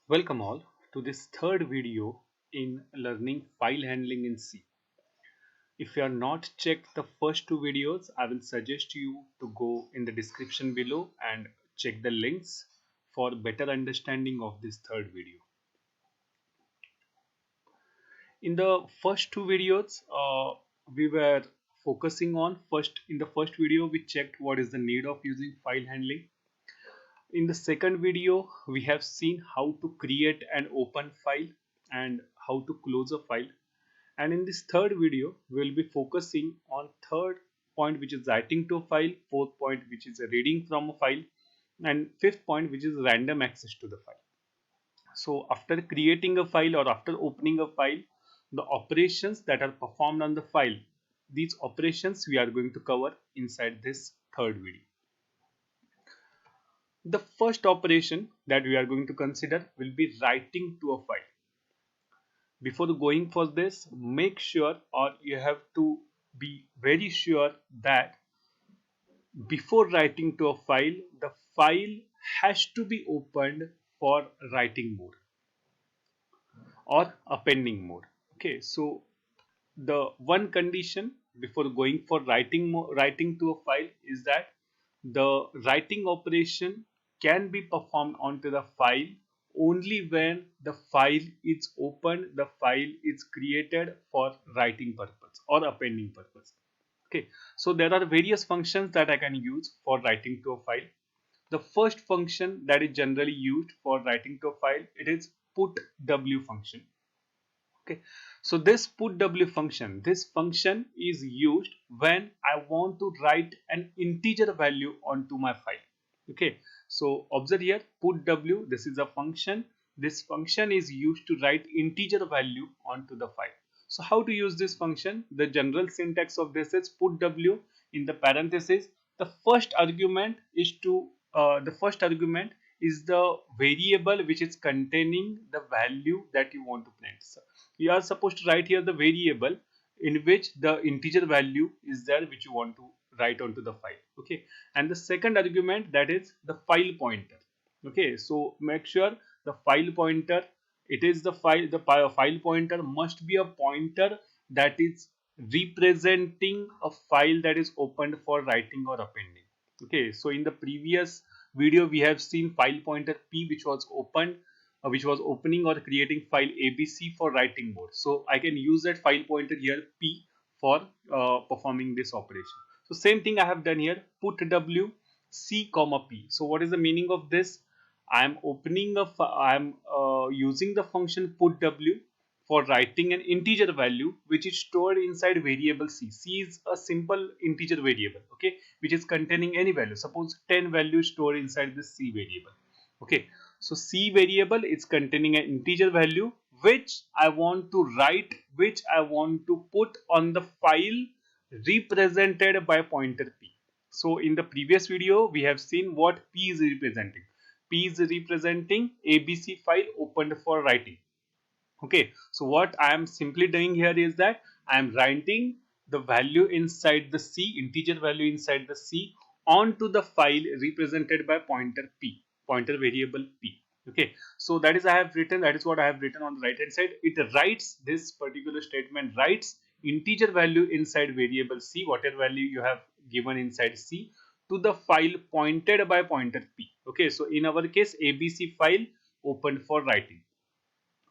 Welcome all to this third video in learning file handling in C. If you are not checked the first two videos, I will suggest you to go in the description below and check the links for better understanding of this third video. In the first two videos, we were focusing on in the first video we checked what is the need of using file handling. In the second video, we have seen how to create an open file and how to close a file. And in this third video, we will be focusing on third point, which is writing to a file, fourth point, which is reading from a file, and fifth point, which is random access to the file. So after creating a file or after opening a file, the operations that are performed on the file, these operations we are going to cover inside this third video. The first operation that we are going to consider will be writing to a file. Before going for this, make sure or you have to be very sure that before writing to a file has to be opened for writing mode or appending mode. Okay, so the one condition before going for writing to a file is that the writing operation can be performed onto the file only when the file is opened, the file is created for writing purpose or appending purpose. Okay, so there are various functions that I can use for writing to a file. The first function that is generally used for writing to a file, it is put w function. Okay, so this function is used when I want to write an integer value onto my file. Okay, so observe here, put w, this is a function. This function is used to write integer value onto the file. So how to use this function? The general syntax of this is put w, in the parenthesis the first argument is the variable which is containing the value that you want to print. So you are supposed to write here the variable in which the integer value is there which you want to write onto the file. Okay, and the second argument, that is the file pointer. Okay, so make sure the file pointer, it is file pointer must be a pointer that is representing a file that is opened for writing or appending. Okay, so in the previous video we have seen file pointer p which was opening or creating file abc for writing mode. So I can use that file pointer here p for performing this operation. So same thing I have done here, put w c comma p. So what is the meaning of this? I am using the function put w for writing an integer value which is stored inside variable c. C is a simple integer variable, okay, which is containing any value. Suppose 10 values stored inside this c variable. Okay, so c variable is containing an integer value which I want to write, which I want to put on the file represented by pointer p. So in the previous video we have seen what p is representing. P is representing abc file opened for writing. Okay, so what I am simply doing here is that I am writing the value inside the c, integer value inside the c, onto the file represented by pointer p, pointer variable p. Okay, so that is what I have written on the right hand side. It writes, this particular statement writes integer value inside variable c, whatever value you have given inside c, to the file pointed by pointer p. Okay, so in our case abc file opened for writing.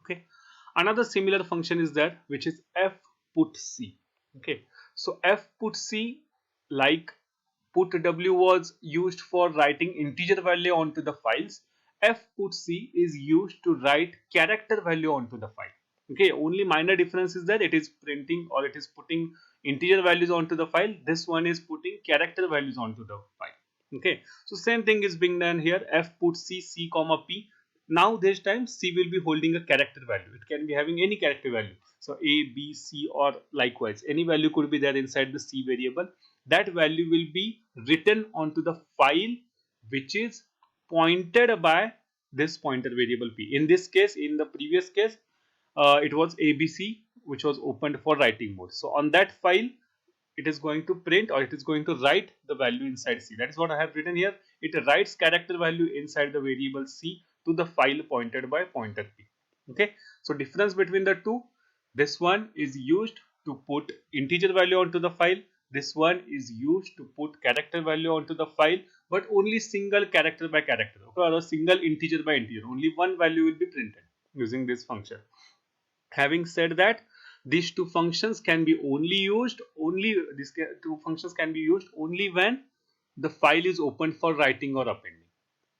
Okay, another similar function is there which is f put c. Okay, so f put c, like put w was used for writing integer value onto the files, f put c is used to write character value onto the file. Okay, only minor difference is that it is printing or it is putting integer values onto the file, this one is putting character values onto the file. Okay, so same thing is being done here, f put c, c comma p. Now this time c will be holding a character value, it can be having any character value, so a b c or likewise any value could be there inside the c variable. That value will be written onto the file which is pointed by this pointer variable p. In this case, in the previous case, it was abc which was opened for writing mode. So on that file it is going to print or it is going to write the value inside c. That is what I have written here. It writes character value inside the variable c to the file pointed by pointer p. Okay, so difference between the two, this one is used to put integer value onto the file, this one is used to put character value onto the file, but only single character by character, okay, or a single integer by integer, only one value will be printed using this function. Having said that, these two functions can be only used only when the file is open for writing or appending.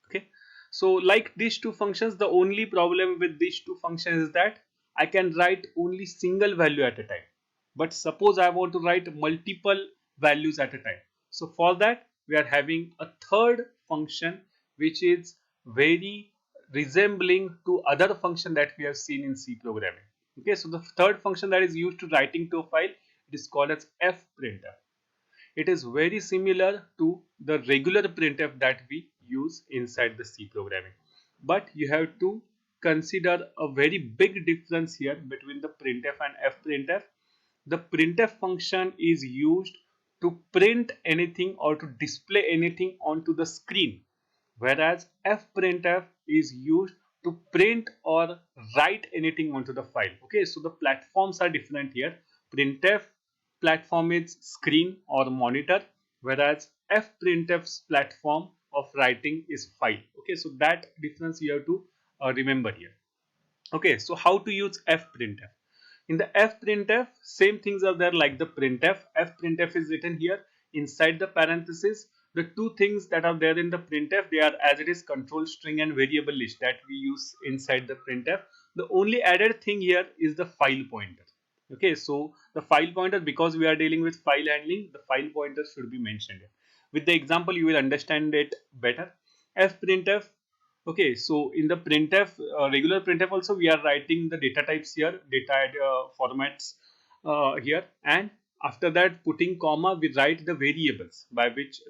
Okay, so like these two functions, the only problem with these two functions is that I can write only single value at a time, but suppose I want to write multiple values at a time, so for that we are having a third function which is very resembling to other function that we have seen in C programming. Okay, so the third function that is used to writing to a file, it is called as fprintf. It is very similar to the regular printf that we use inside the C programming. But you have to consider a very big difference here between the printf and fprintf. The printf function is used to print anything or to display anything onto the screen, whereas fprintf is used to print or write anything onto the file. Okay, so the platforms are different here. Printf platform is screen or monitor, whereas fprintf's platform of writing is file. Okay, so that difference you have to remember here. Okay, so how to use fprintf? In the fprintf, same things are there like the printf. Fprintf is written here inside the parenthesis. The two things that are there in the printf, they are as it is control string and variable list that we use inside the printf. The only added thing here is the file pointer. Okay, so the file pointer, because we are dealing with file handling, the file pointer should be mentioned here. With the example, you will understand it better. Fprintf. Okay, so in the printf, regular printf also we are writing the data types here, data formats here, and after that putting comma we write the variables by which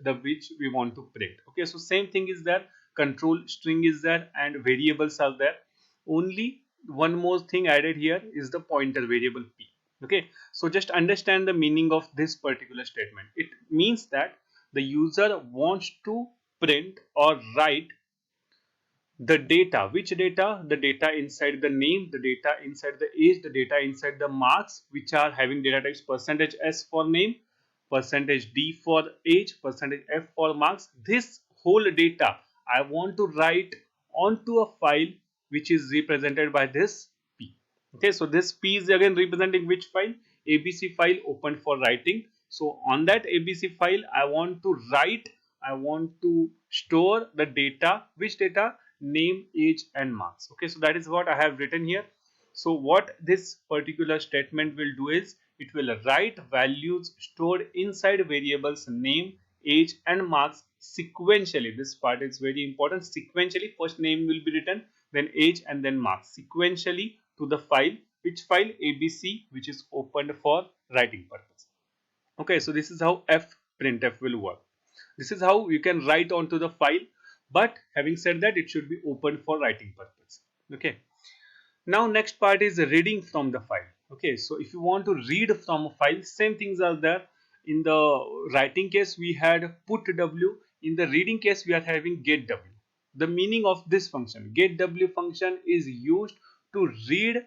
we want to print. Okay, so same thing is there, control string is there and variables are there. Only one more thing added here is the pointer variable p. Okay, so just understand the meaning of this particular statement. It means that the user wants to print or write the data. Which data? The data inside the name, the data inside the age, the data inside the marks, which are having data types percentage s for name, percentage d for age, percentage f for marks. This whole data I want to write onto a file which is represented by this p. Okay, so this p is again representing which file? ABC file opened for writing. So on that ABC file I want to write, I want to store the data. Which data? Name, age and marks. Okay, so that is what I have written here. So what this particular statement will do is it will write values stored inside variables name, age and marks sequentially. This part is very important. Sequentially, first name will be written, then age and then marks sequentially to the file. Which file? ABC, which is opened for writing purpose. Okay, so this is how fprintf will work. This is how you can write onto the file, but having said that, it should be open for writing purpose. Okay, now next part is reading from the file. Okay, so if you want to read from a file, same things are there. In the writing case we had put w, in the reading case we are having get w. The meaning of this function, get w function, is used to read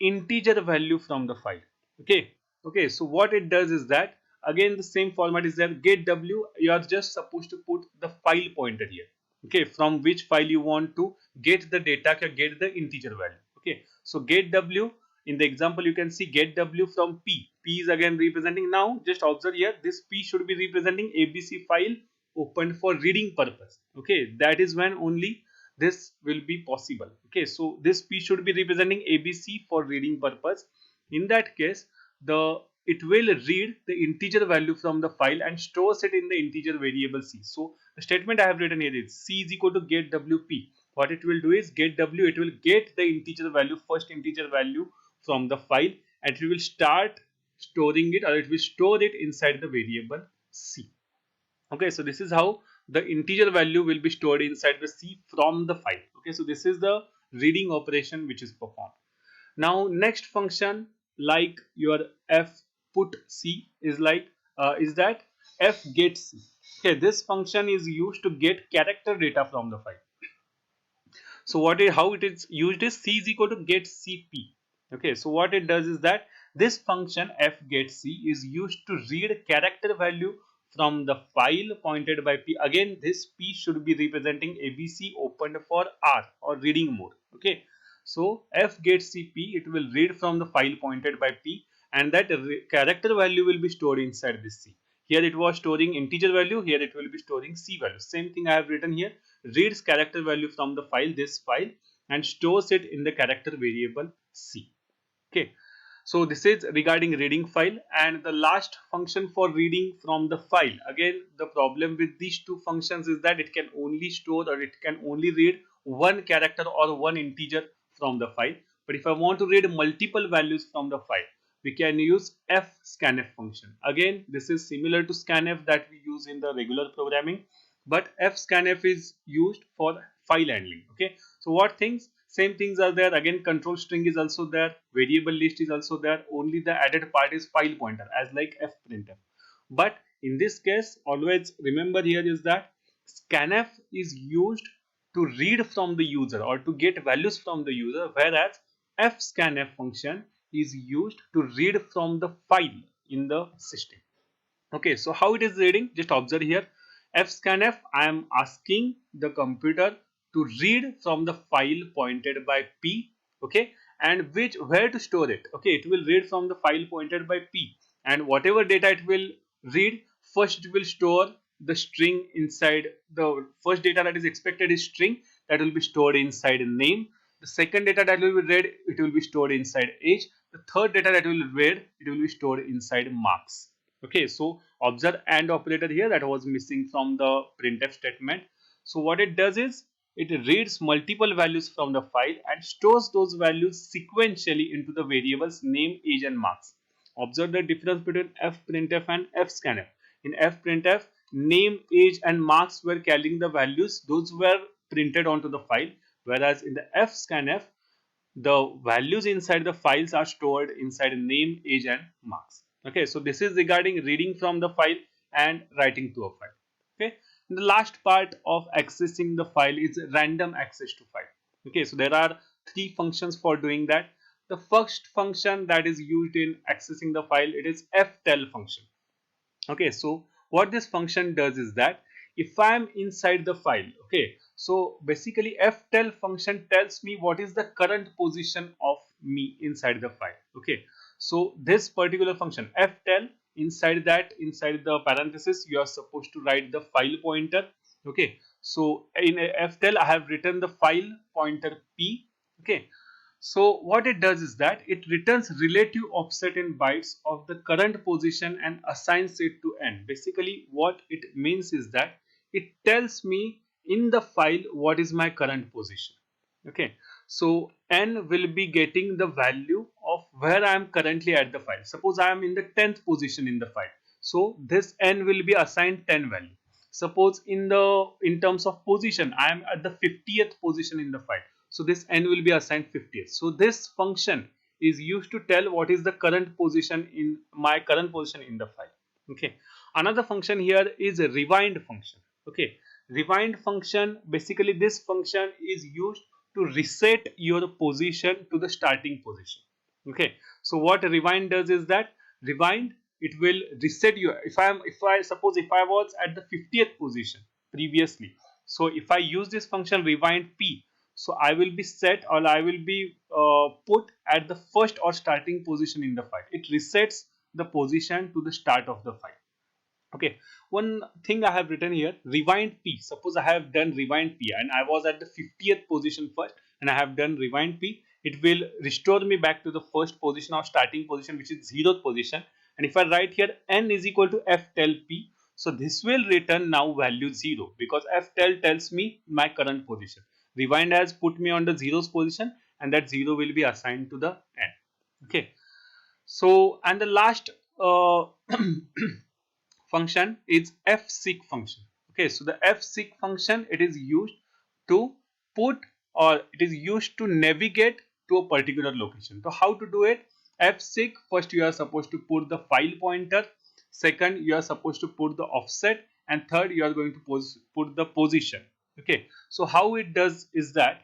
integer value from the file. Okay, okay, so what it does is that again the same format is there. Get w, you are just supposed to put the file pointer here. Okay, from which file you want to get the data, get the integer value. Okay, so get w, in the example you can see get w from p. P is again representing, now just observe here, this p should be representing ABC file opened for reading purpose. Okay, that is when only this will be possible. Okay, so this p should be representing ABC for reading purpose. In that case, the it will read the integer value from the file and stores it in the integer variable c. So the statement I have written here is c is equal to get wp. What it will do is get w, it will get the integer value, first integer value from the file, and it will start storing it, or it will store it inside the variable c. Okay, so this is how the integer value will be stored inside the c from the file. Okay, so this is the reading operation which is performed. Now next function like your f put c is like is that f get c. Okay, this function is used to get character data from the file. So how it is used is C is equal to get CP. Okay, so what it does is that this function f get C is used to read character value from the file pointed by P. Again, this P should be representing ABC opened for R or reading mode. Okay, so f get CP, it will read from the file pointed by P, and that character value will be stored inside this C. Here it was storing integer value, here it will be storing C value. Same thing I have written here, reads character value from the file, this file, and stores it in the character variable C. Okay, so this is regarding reading file. And the last function for reading from the file, again the problem with these two functions is that it can only store or it can only read one character or one integer from the file. But if I want to read multiple values from the file, we can use fscanf function. Again, this is similar to scanf that we use in the regular programming, but fscanf is used for file handling. Okay, so what things, same things are there. Again, control string is also there, variable list is also there, only the added part is file pointer as like fprintf. But in this case, always remember here is that scanf is used to read from the user or to get values from the user, whereas fscanf function is used to read from the file in the system. Okay, so how it is reading, just observe here. Fscanf, I am asking the computer to read from the file pointed by P. Okay, and where to store it. Okay, it will read from the file pointed by P, and whatever data it will read, first it will store the string inside. The first data that is expected is string, that will be stored inside name. The second data that will be read, it will be stored inside age. The third data that will be read, it will be stored inside marks. Okay, so observe AND operator here that was missing from the printf statement. So what it does is it reads multiple values from the file and stores those values sequentially into the variables name, age and marks. Observe the difference between fprintf and fscanf. In fprintf, name, age and marks were carrying the values, those were printed onto the file, whereas in the fscanf, the values inside the files are stored inside name, age and marks. Okay, so this is regarding reading from the file and writing to a file. Okay, and the last part of accessing the file is random access to file. Okay, so there are three functions for doing that. The first function that is used in accessing the file, it is ftell function. Okay, so what this function does is that if I am inside the file, okay, so basically ftell function tells me what is the current position of me inside the file. Okay, so this particular function ftell, inside that, inside the parenthesis, you are supposed to write the file pointer. Okay, so in ftell I have written the file pointer p. Okay, so what it does is that it returns relative offset in bytes of the current position and assigns it to n. Basically what it means is that it tells me in the file what is my current position. Okay, so n will be getting the value of where I am currently at the file. Suppose I am in the 10th position in the file, so this n will be assigned 10 value. Suppose in terms of position I am at the 50th position in the file, so this n will be assigned 50th. So this function is used to tell what is the current position in my current position in the file. Okay, another function here is a rewind function. Okay, rewind function, basically this function is used to reset your position to the starting position. Okay, so what rewind does is that rewind, it will reset you. If I suppose if I was at the 50th position previously, so if I use this function rewind p, so I will be set, or I will be put at the first or starting position in the file. It resets the position to the start of the file. Okay, one thing I have written here, rewind p. Suppose I have done rewind p and I was at the 50th position first and I have done rewind p. It will restore me back to the first position or starting position, which is 0th position. And if I write here n is equal to ftell p, so this will return now value 0 because ftell tells me my current position. Rewind has put me on the 0th position and that 0 will be assigned to the n. Okay, so and the last function is fseek function. Okay, so the fseek function, it is used to put, or it is used to navigate to a particular location. So how to do it? Fseek, first you are supposed to put the file pointer, second you are supposed to put the offset, and third you are going to put the position. Okay, so how it does is that